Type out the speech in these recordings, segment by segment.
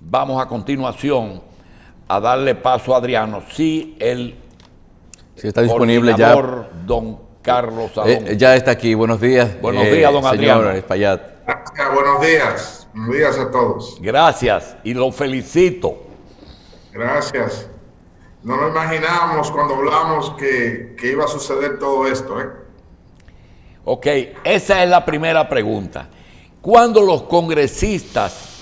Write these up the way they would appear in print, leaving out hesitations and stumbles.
Vamos a continuación a darle paso a Adriano. Sí, el está disponible ya. Don Carlos Salón. Ya está aquí. Buenos días. Buenos días, don Adriano. Señor Espaillat. Gracias, buenos días. Buenos días a todos. Gracias y lo felicito. Gracias. No nos imaginábamos cuando hablamos que iba a suceder todo esto, ¿eh? Ok, esa es la primera pregunta. ¿Cuándo los congresistas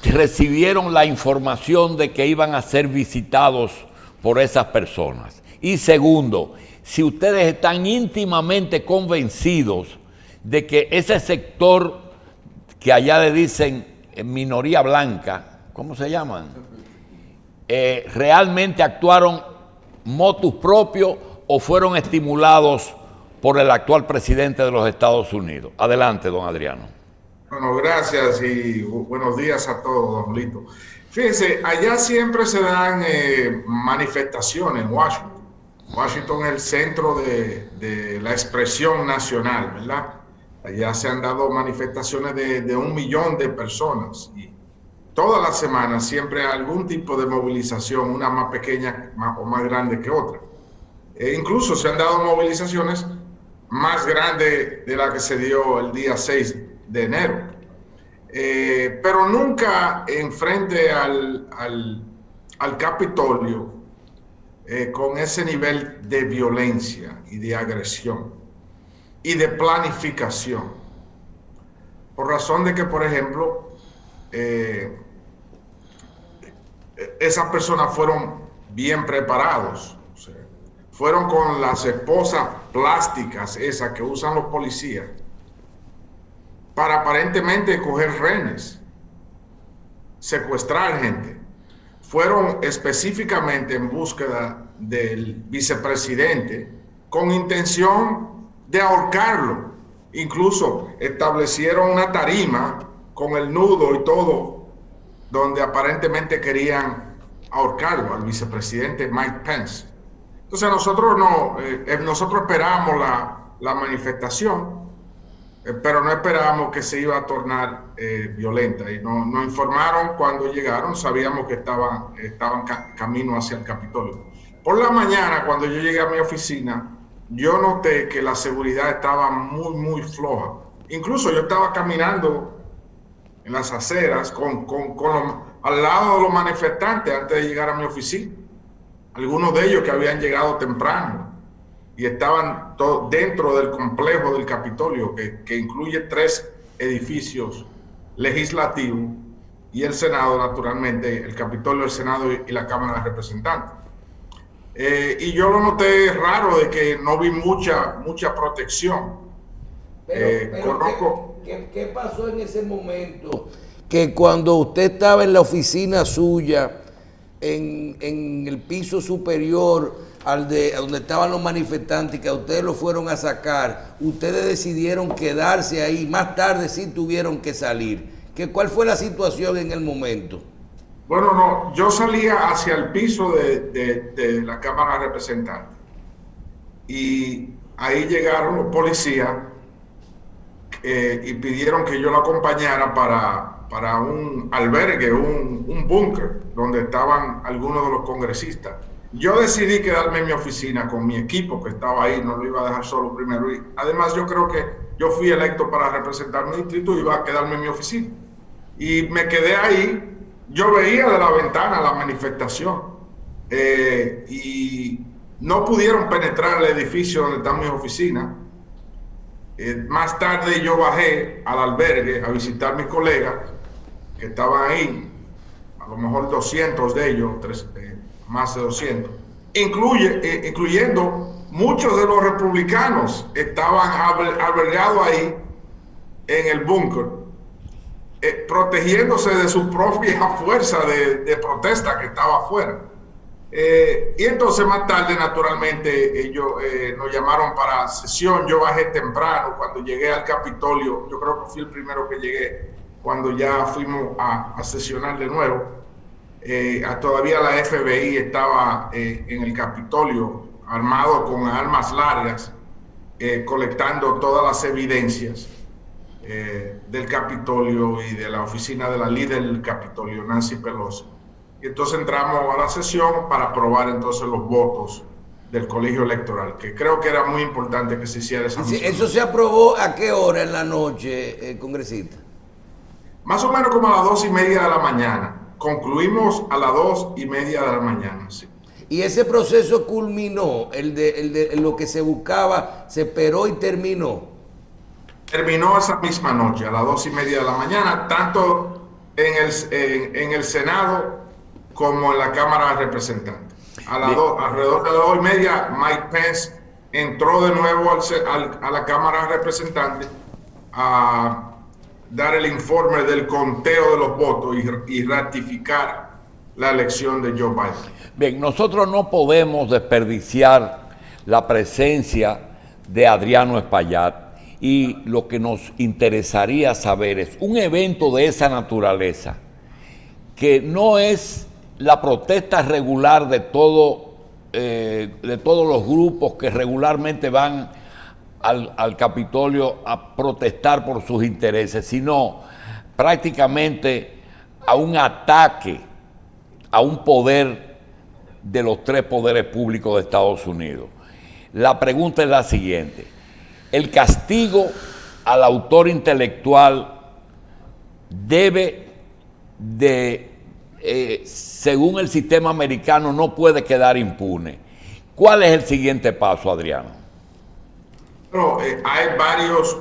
recibieron la información de que iban a ser visitados por esas personas? Y segundo, si ustedes están íntimamente convencidos de que ese sector que allá le dicen minoría blanca, ¿cómo se llaman? ¿Realmente actuaron motus propio o fueron estimulados por el actual presidente de los Estados Unidos? Adelante, don Adriano. Bueno, gracias y buenos días a todos, don Lito. Fíjense, allá siempre se dan manifestaciones en Washington. Washington es el centro de la expresión nacional, ¿verdad? Allá se han dado manifestaciones de 1 millón de personas y todas las semanas siempre hay algún tipo de movilización, una más pequeña o más grande que otra. Incluso se han dado movilizaciones más grandes de la que se dio el día 6 de enero. Pero nunca enfrente al Capitolio con ese nivel de violencia y de agresión y de planificación. Por razón de que, por ejemplo, esas personas fueron bien preparados, o sea, fueron con las esposas plásticas esas que usan los policías para aparentemente coger rehenes, secuestrar gente. Fueron específicamente en búsqueda del vicepresidente con intención de ahorcarlo. Incluso establecieron una tarima con el nudo y todo, donde aparentemente querían ahorcarlo al vicepresidente Mike Pence. Entonces nosotros esperamos la manifestación, pero no esperábamos que se iba a tornar violenta. Y nos informaron cuando llegaron, sabíamos que estaban camino hacia el Capitolio. Por la mañana, cuando yo llegué a mi oficina, yo noté que la seguridad estaba muy, muy floja. Incluso yo estaba caminando en las aceras al lado de los manifestantes antes de llegar a mi oficina. Algunos de ellos que habían llegado temprano y estaban dentro del complejo del Capitolio, que incluye 3 edificios legislativos y el Senado, naturalmente, el Capitolio, el Senado y la Cámara de Representantes. Y yo lo noté raro de que no vi mucha protección. Pero ¿qué pasó en ese momento? Que cuando usted estaba en la oficina suya, en el piso superior, donde estaban los manifestantes, que a ustedes lo fueron a sacar, ustedes decidieron quedarse ahí, más tarde sí tuvieron que salir. ¿Cuál fue la situación en el momento? Bueno, no, yo salía hacia el piso de la Cámara de Representantes y ahí llegaron los policías y pidieron que yo lo acompañara para un albergue, un búnker donde estaban algunos de los congresistas. Yo decidí quedarme en mi oficina con mi equipo que estaba ahí, no lo iba a dejar solo primero. Y además yo creo que yo fui electo para representar mi distrito y iba a quedarme en mi oficina. Y me quedé ahí. Yo veía de la ventana la manifestación y no pudieron penetrar el edificio donde está mi oficina. Más tarde yo bajé al albergue a visitar a mis colegas que estaban ahí, a lo mejor 200 de ellos, más de 200, incluyendo muchos de los republicanos estaban albergados ahí en el búnker. Protegiéndose de su propia fuerza de protesta que estaba afuera. Y entonces más tarde, naturalmente, ellos nos llamaron para sesión. Yo bajé temprano cuando llegué al Capitolio. Yo creo que fui el primero que llegué cuando ya fuimos a sesionar de nuevo. Todavía la FBI estaba en el Capitolio, armado con armas largas, colectando todas las evidencias. del Capitolio y de la oficina de la líder del Capitolio, Nancy Pelosi. Y entonces entramos a la sesión para aprobar entonces los votos del colegio electoral, que creo que era muy importante que se hiciera esa misión. ¿Eso se aprobó a qué hora en la noche, congresista? Más o menos como a las 2:30 de la mañana. Concluimos a las 2:30 de la mañana, sí. Y ese proceso culminó, el de lo que se buscaba, se esperó y terminó. Terminó esa misma noche, a las 2:30 de la mañana, tanto en el Senado como en la Cámara de Representantes. Alrededor de las 2:30, Mike Pence entró de nuevo a la Cámara de Representantes a dar el informe del conteo de los votos y ratificar la elección de Joe Biden. Bien, nosotros no podemos desperdiciar la presencia de Adriano Espaillat, y lo que nos interesaría saber es un evento de esa naturaleza, que no es la protesta regular de todos los grupos que regularmente van al Capitolio a protestar por sus intereses, sino prácticamente a un ataque a un poder de los tres poderes públicos de Estados Unidos. La pregunta es la siguiente: el castigo al autor intelectual debe según el sistema americano, no puede quedar impune. ¿Cuál es el siguiente paso, Adriano? Bueno, hay varios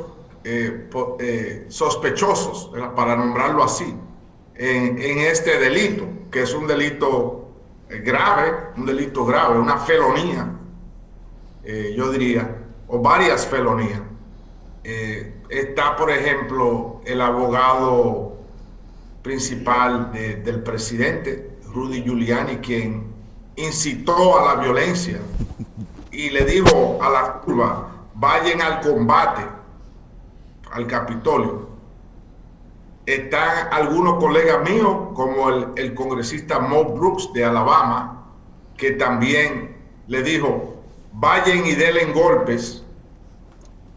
sospechosos, para nombrarlo así, en este delito, que es un delito grave, una felonía, yo diría, o varias felonías. Está, por ejemplo, el abogado principal del presidente, Rudy Giuliani, quien incitó a la violencia y le dijo a la turba: vayan al combate, al Capitolio. Están algunos colegas míos, como el congresista Mo Brooks de Alabama, que también le dijo: vayan y denle golpes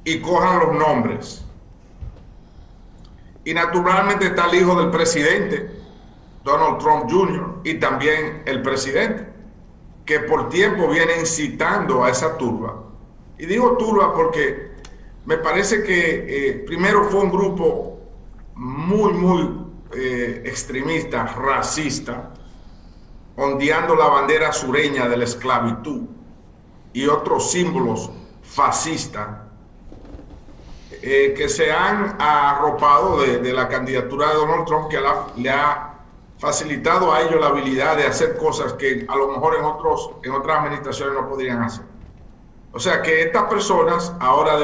y cojan los nombres. Y naturalmente está el hijo del presidente, Donald Trump Jr., y también el presidente, que por tiempo viene incitando a esa turba. Y digo turba porque me parece que primero fue un grupo muy extremista, racista, ondeando la bandera sureña de la esclavitud y otros símbolos fascistas, que se han arropado de la candidatura de Donald Trump, que le ha facilitado a ellos la habilidad de hacer cosas que a lo mejor en otras administraciones no podrían hacer. O sea que estas personas ahora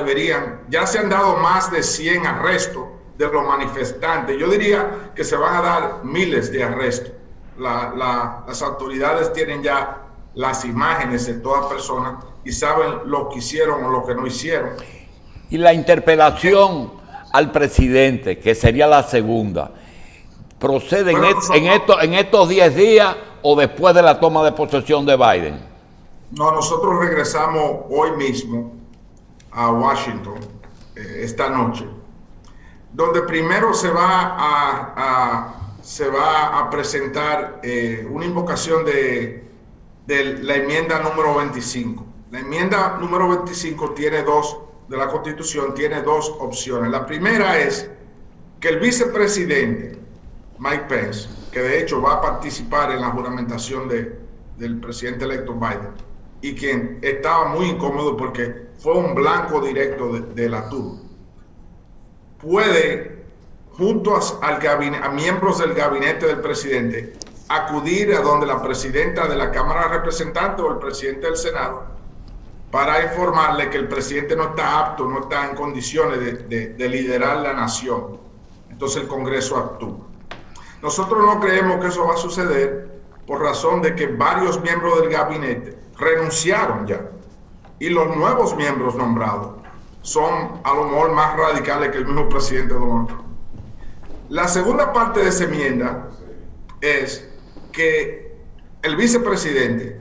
ya se han dado más de 100 arrestos de los manifestantes. Yo diría que se van a dar miles de arrestos. Las autoridades tienen ya las imágenes de todas personas y saben lo que hicieron o lo que no hicieron. Y la interpelación al presidente, que sería la segunda, ¿procede en estos 10 días o después de la toma de posesión de Biden? No, nosotros regresamos hoy mismo a Washington, esta noche, donde primero se va a presentar una invocación de la enmienda número 25. La enmienda número 25 de la Constitución tiene dos opciones. La primera es que el vicepresidente Mike Pence, que de hecho va a participar en la juramentación del presidente electo Biden, y quien estaba muy incómodo porque fue un blanco directo de la turba, puede, junto a miembros del gabinete del presidente, acudir a donde la presidenta de la Cámara de Representantes o el presidente del Senado para informarle que el presidente no está apto, no está en condiciones de liderar la nación. Entonces el Congreso actúa. Nosotros no creemos que eso va a suceder por razón de que varios miembros del gabinete renunciaron ya. Y los nuevos miembros nombrados son a lo mejor más radicales que el mismo presidente Donald Trump. La segunda parte de esa enmienda es que el vicepresidente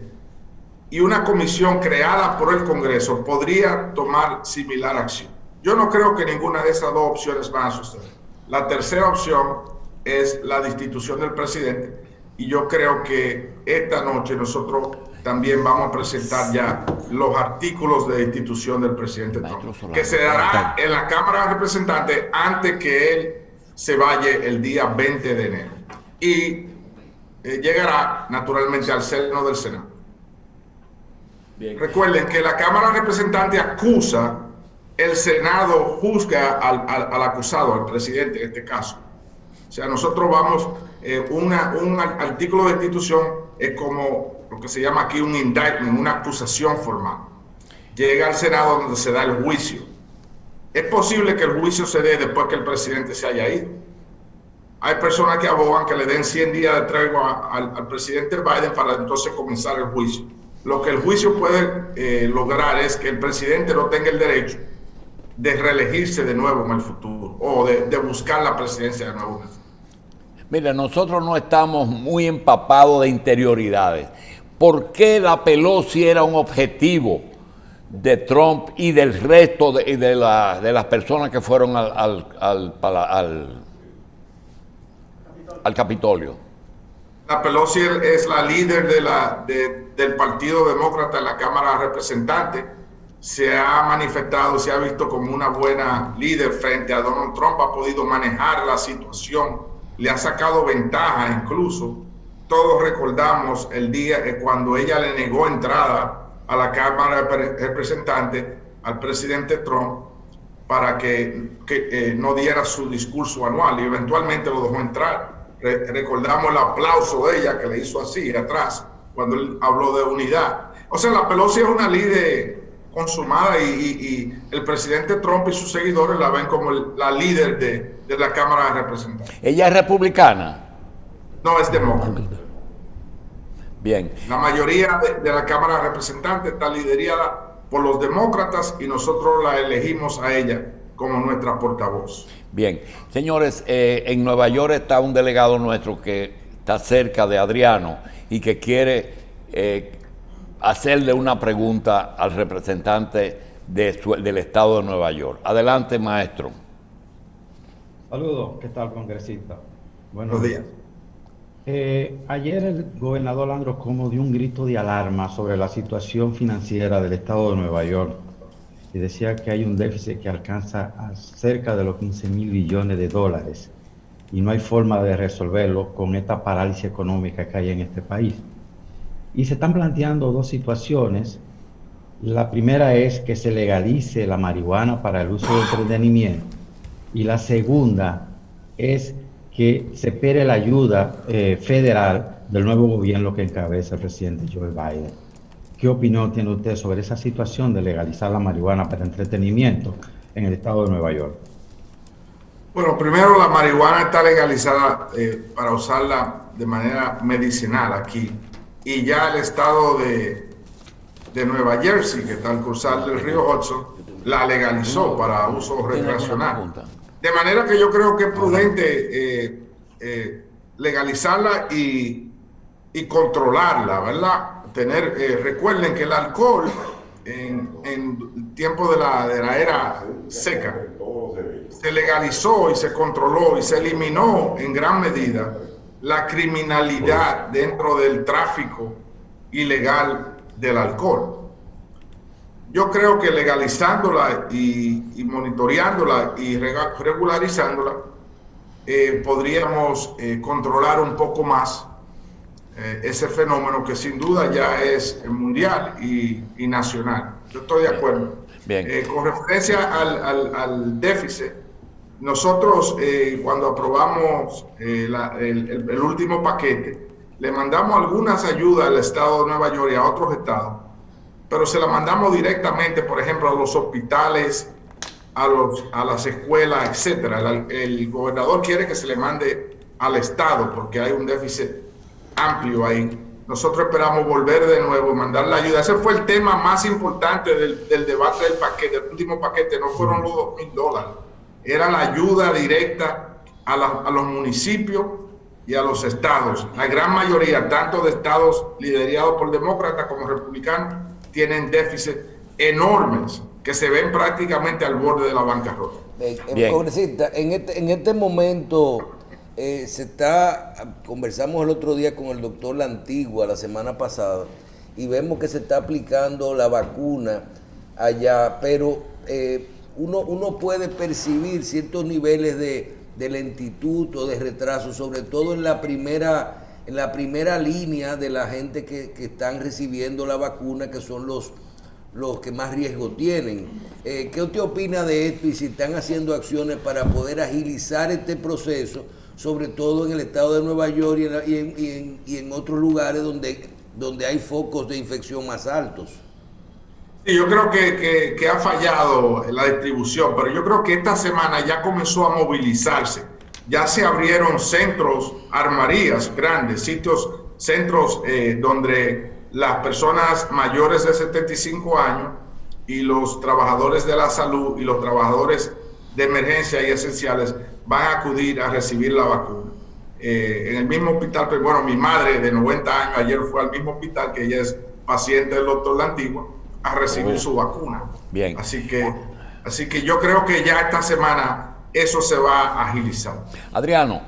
y una comisión creada por el Congreso podría tomar similar acción. Yo no creo que ninguna de esas dos opciones van a suceder. La tercera opción es la destitución del presidente, y yo creo que esta noche nosotros también vamos a presentar ya los artículos de destitución del presidente Trump, que se dará en la Cámara de Representantes antes que él se vaya el día 20 de enero. Y llegará naturalmente al seno del Senado. Bien. Recuerden que la Cámara de Representantes acusa, el Senado juzga al acusado, al presidente en este caso. O sea, nosotros vamos, un artículo de destitución es como lo que se llama aquí un indictment, una acusación formal. Llega al Senado donde se da el juicio. Es posible que el juicio se dé después que el presidente se haya ido. Hay personas que abogan que le den 100 días de tregua al presidente Biden para entonces comenzar el juicio. Lo que el juicio puede lograr es que el presidente no tenga el derecho de reelegirse de nuevo en el futuro o de buscar la presidencia de nuevo en el futuro. Mira, nosotros no estamos muy empapados de interioridades. ¿Por qué la Pelosi era un objetivo de Trump y del resto de las personas que fueron al Capitolio? La Pelosi es la líder del Partido Demócrata en la Cámara de Representantes. Se ha manifestado, se ha visto como una buena líder frente a Donald Trump. Ha podido manejar la situación, le ha sacado ventaja incluso. Todos recordamos el día cuando ella le negó entrada a la Cámara de Representantes al presidente Trump para que no diera su discurso anual, y eventualmente lo dejó entrar. Recordamos el aplauso de ella que le hizo así atrás cuando él habló de unidad. O sea, la Pelosi es una líder consumada, y el presidente Trump y sus seguidores la ven como la líder de la Cámara de Representantes. ¿Ella es republicana? No, es demócrata. Bien. La mayoría de la Cámara de Representantes está liderada por los demócratas y nosotros la elegimos a ella como nuestra portavoz. Bien. Señores, en Nueva York está un delegado nuestro que está cerca de Adriano y que quiere hacerle una pregunta al representante del estado de Nueva York. Adelante, maestro. Saludos, ¿qué tal, congresista? Buenos días. Ayer el gobernador Andrew Cuomo dio un grito de alarma sobre la situación financiera del estado de Nueva York y decía que hay un déficit que alcanza a cerca de los 15.000 billones de dólares y no hay forma de resolverlo con esta parálisis económica que hay en este país. Y se están planteando dos situaciones. La primera es que se legalice la marihuana para el uso de entretenimiento, y la segunda es que se espere la ayuda federal del nuevo gobierno que encabeza el presidente Joe Biden. ¿Qué opinión tiene usted sobre esa situación de legalizar la marihuana para entretenimiento en el estado de Nueva York? Bueno, primero, la marihuana está legalizada para usarla de manera medicinal aquí, y ya el estado de Nueva Jersey, que está al cruzar del río Hudson, la legalizó para uso recreacional. De manera que yo creo que es prudente legalizarla y controlarla, ¿verdad? Recuerden que el alcohol en tiempo de la era seca se legalizó y se controló y se eliminó en gran medida la criminalidad dentro del tráfico ilegal del alcohol. Yo creo que legalizándola y monitoreándola y regularizándola, podríamos controlar un poco más ese fenómeno que sin duda ya es mundial y nacional. Yo estoy de acuerdo. Bien. Con referencia al déficit, nosotros cuando aprobamos el último paquete, le mandamos algunas ayudas al estado de Nueva York y a otros estados, pero se la mandamos directamente, por ejemplo, a los hospitales, a las escuelas, etcétera. El gobernador quiere que se le mande al estado porque hay un déficit amplio ahí. Nosotros esperamos volver de nuevo y mandar la ayuda. Ese fue el tema más importante del debate del paquete, del último paquete. No fueron los $2,000, era la ayuda directa a los municipios y a los estados. La gran mayoría, tanto de estados liderados por demócratas como republicanos, tienen déficits enormes que se ven prácticamente al borde de la bancarrota. Bien. Congresista, en este momento conversamos el otro día con el doctor La Antigua la semana pasada y vemos que se está aplicando la vacuna allá, pero uno puede percibir ciertos niveles de lentitud o de retraso, sobre todo en la primera línea de la gente que están recibiendo la vacuna, que son los que más riesgo tienen. ¿Qué usted opina de esto y si están haciendo acciones para poder agilizar este proceso, sobre todo en el estado de Nueva York y en otros lugares donde hay focos de infección más altos? Sí, yo creo que ha fallado la distribución, pero yo creo que esta semana ya comenzó a movilizarse. Ya se abrieron centros, armerías grandes, centros donde las personas mayores de 75 años y los trabajadores de la salud y los trabajadores de emergencia y esenciales van a acudir a recibir la vacuna. En el mismo hospital, pues, bueno, mi madre de 90 años ayer fue al mismo hospital, que ella es paciente del doctor La Antigua, a recibir su vacuna. Bien. Así que yo creo que ya esta semana eso se va a agilizar. Adriano,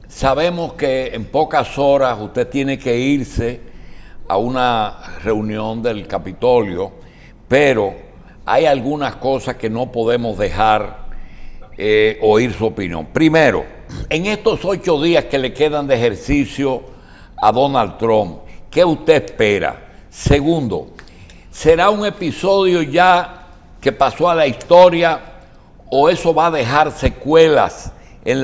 sabemos que en pocas horas usted tiene que irse a una reunión del Capitolio, pero hay algunas cosas que no podemos dejar oír su opinión. Primero, en estos 8 días que le quedan de ejercicio a Donald Trump, ¿qué usted espera? Segundo, ¿será un episodio ya que pasó a la historia o eso va a dejar secuelas en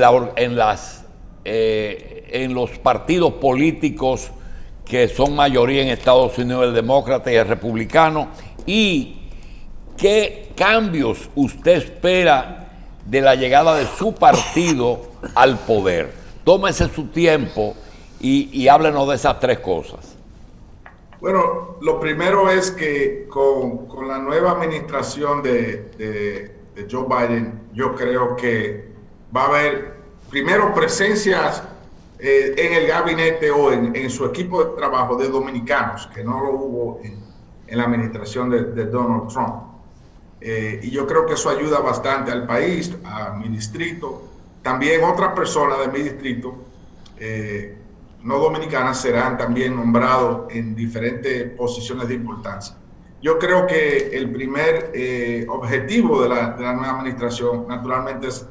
los partidos políticos que son mayoría en Estados Unidos, el demócrata y el republicano? ¿Y qué cambios usted espera de la llegada de su partido al poder? Tómese su tiempo y háblenos de esas 3 cosas. Bueno, lo primero es que con la nueva administración de Joe Biden, yo creo que va a haber primero presencias en el gabinete o en su equipo de trabajo de dominicanos, que no lo hubo en la administración de Donald Trump. Y yo creo que eso ayuda bastante al país, a mi distrito. También otras personas de mi distrito, no dominicanas, serán también nombrados en diferentes posiciones de importancia. Yo creo que el primer objetivo de la nueva administración, naturalmente, es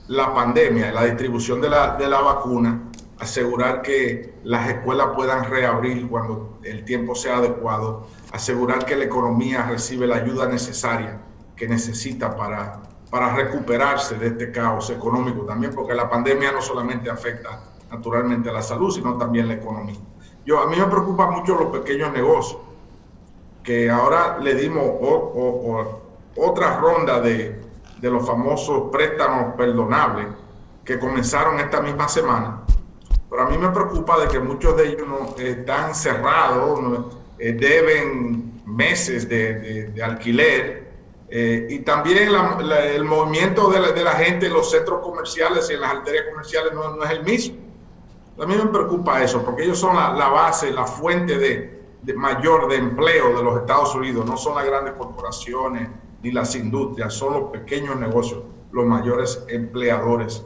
la pandemia, la distribución de la vacuna, asegurar que las escuelas puedan reabrir cuando el tiempo sea adecuado, asegurar que la economía recibe la ayuda necesaria que necesita para recuperarse de este caos económico también, porque la pandemia no solamente afecta naturalmente a la salud, sino también la economía. A mí me preocupa mucho los pequeños negocios, que ahora le dimos otra ronda de los famosos préstamos perdonables que comenzaron esta misma semana. Pero a mí me preocupa de que muchos de ellos están cerrados, deben meses de alquiler, y también el movimiento de la gente en los centros comerciales y en las arterias comerciales no es el mismo. A mí me preocupa eso, porque ellos son la base, la fuente mayor de empleo de los Estados Unidos. No son las grandes corporaciones ni las industrias, son los pequeños negocios los mayores empleadores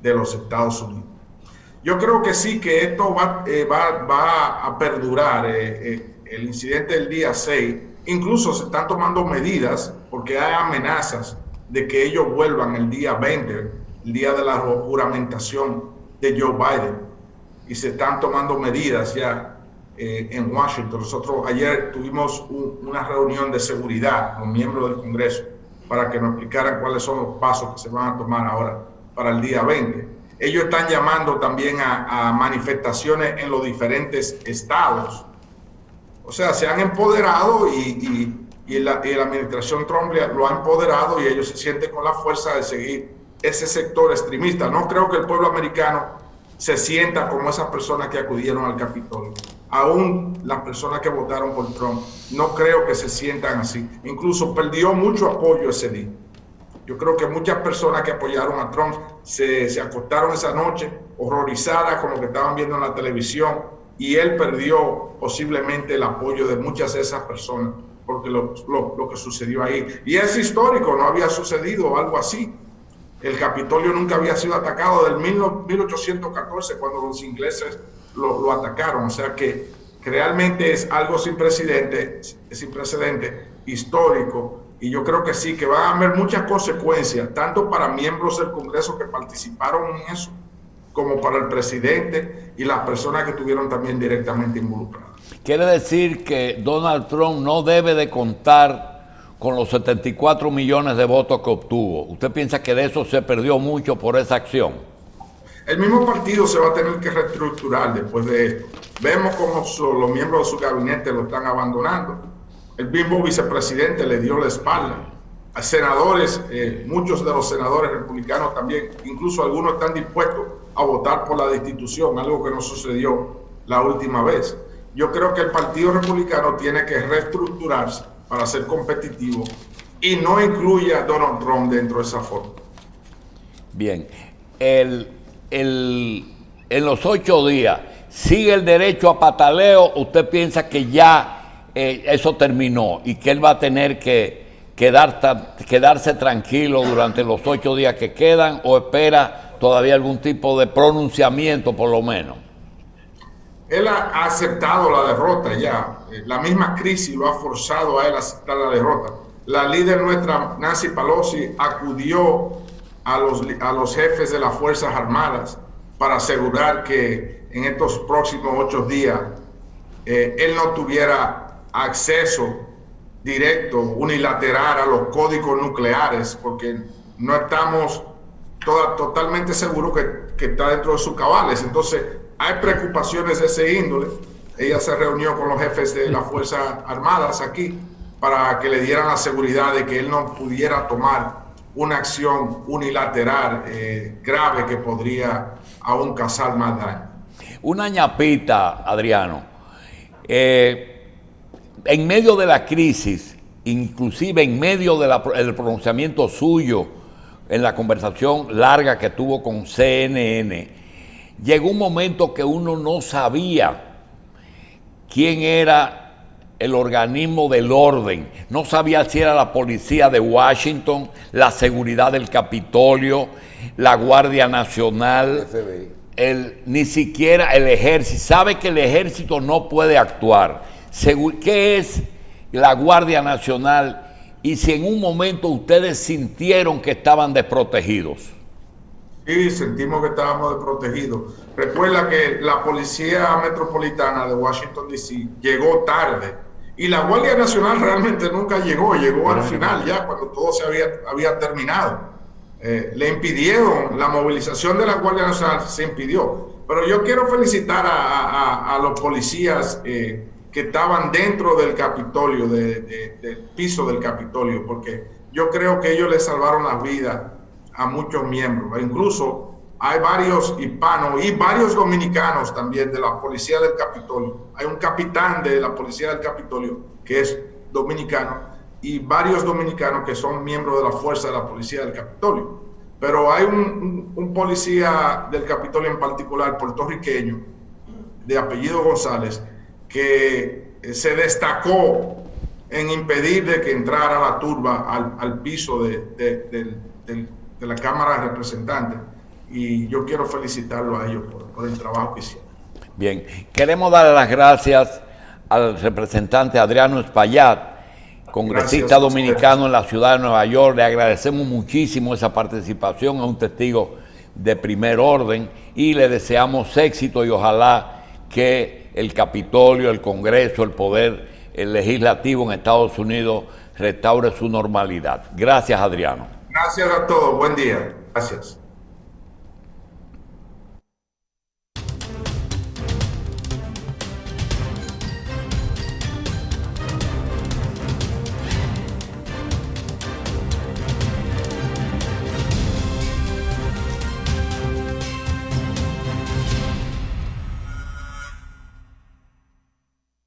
de los Estados Unidos. Yo creo que sí, que esto va a perdurar. El incidente del día 6, incluso se están tomando medidas porque hay amenazas de que ellos vuelvan el día 20, el día de la juramentación de Joe Biden. Y se están tomando medidas ya en Washington. Nosotros ayer tuvimos una reunión de seguridad con miembros del Congreso para que nos explicaran cuáles son los pasos que se van a tomar ahora para el día 20. Ellos están llamando también a manifestaciones en los diferentes estados. O sea, se han empoderado y la administración Trump lo ha empoderado y ellos se sienten con la fuerza de seguir ese sector extremista. No creo que el pueblo americano se sienta como esas personas que acudieron al Capitolio. Aún las personas que votaron por Trump, no creo que se sientan así. Incluso perdió mucho apoyo ese día. Yo creo que muchas personas que apoyaron a Trump se acostaron esa noche horrorizadas con lo que estaban viendo en la televisión, y él perdió posiblemente el apoyo de muchas de esas personas porque lo que sucedió ahí. Y es histórico, no había sucedido algo así. El Capitolio nunca había sido atacado del 1814, cuando los ingleses lo atacaron. O sea que realmente es algo sin precedente, histórico. Y yo creo que sí, que van a haber muchas consecuencias, tanto para miembros del Congreso que participaron en eso, como para el presidente y las personas que estuvieron también directamente involucradas. Quiere decir que Donald Trump no debe de contar con los 74 millones de votos que obtuvo. ¿Usted piensa que de eso se perdió mucho por esa acción? El mismo partido se va a tener que reestructurar después de esto. Vemos cómo los miembros de su gabinete lo están abandonando. El mismo vicepresidente le dio la espalda. A senadores, muchos de los senadores republicanos también, incluso algunos están dispuestos a votar por la destitución, algo que no sucedió la última vez. Yo creo que el Partido Republicano tiene que reestructurarse para ser competitivo y no incluye a Donald Trump dentro de esa forma. Bien, en los 8 días, ¿sigue el derecho a pataleo? ¿Usted piensa que ya eso terminó y que él va a tener que quedarse tranquilo durante los 8 días que quedan, o espera todavía algún tipo de pronunciamiento por lo menos? Él ha aceptado la derrota ya. La misma crisis lo ha forzado a él a aceptar la derrota. La líder nuestra, Nancy Pelosi, acudió a los jefes de las Fuerzas Armadas para asegurar que en estos próximos 8 días él no tuviera acceso directo, unilateral a los códigos nucleares, porque no estamos totalmente seguros que está dentro de sus cabales. Entonces, hay preocupaciones de ese índole. Ella se reunió con los jefes de las Fuerzas Armadas aquí para que le dieran la seguridad de que él no pudiera tomar una acción unilateral grave que podría aún causar más daño. Una ñapita, Adriano. En medio de la crisis, inclusive en medio del pronunciamiento suyo en la conversación larga que tuvo con CNN, llegó un momento que uno no sabía quién era el organismo del orden. No sabía si era la policía de Washington, la seguridad del Capitolio, la Guardia Nacional, ni siquiera el ejército. Sabe que el ejército no puede actuar. ¿Qué es la Guardia Nacional? Y si en un momento ustedes sintieron que estaban desprotegidos. Sí, sentimos que estábamos desprotegidos. Recuerda que la Policía Metropolitana de Washington, D.C. llegó tarde y la Guardia Nacional realmente nunca llegó al final, ya cuando todo se había terminado. Le impidieron, la movilización de la Guardia Nacional se impidió. Pero yo quiero felicitar a los policías que estaban dentro del Capitolio, del piso del Capitolio, porque yo creo que ellos le salvaron las vidas a muchos miembros. Incluso hay varios hispanos y varios dominicanos también de la Policía del Capitolio. Hay un capitán de la Policía del Capitolio que es dominicano y varios dominicanos que son miembros de la fuerza de la Policía del Capitolio. Pero hay un policía del Capitolio en particular, puertorriqueño, de apellido González, que se destacó en impedir de que entrara la turba al piso de la Cámara de Representantes, y yo quiero felicitarlo a ellos por el trabajo que hicieron. Bien, queremos darle las gracias al representante Adriano Espaillat, congresista dominicano en la ciudad de Nueva York. Le agradecemos muchísimo esa participación, es un testigo de primer orden, y le deseamos éxito y ojalá que el Capitolio, el Congreso, el poder legislativo en Estados Unidos restaure su normalidad. Gracias, Adriano. Gracias a todos. Buen día. Gracias.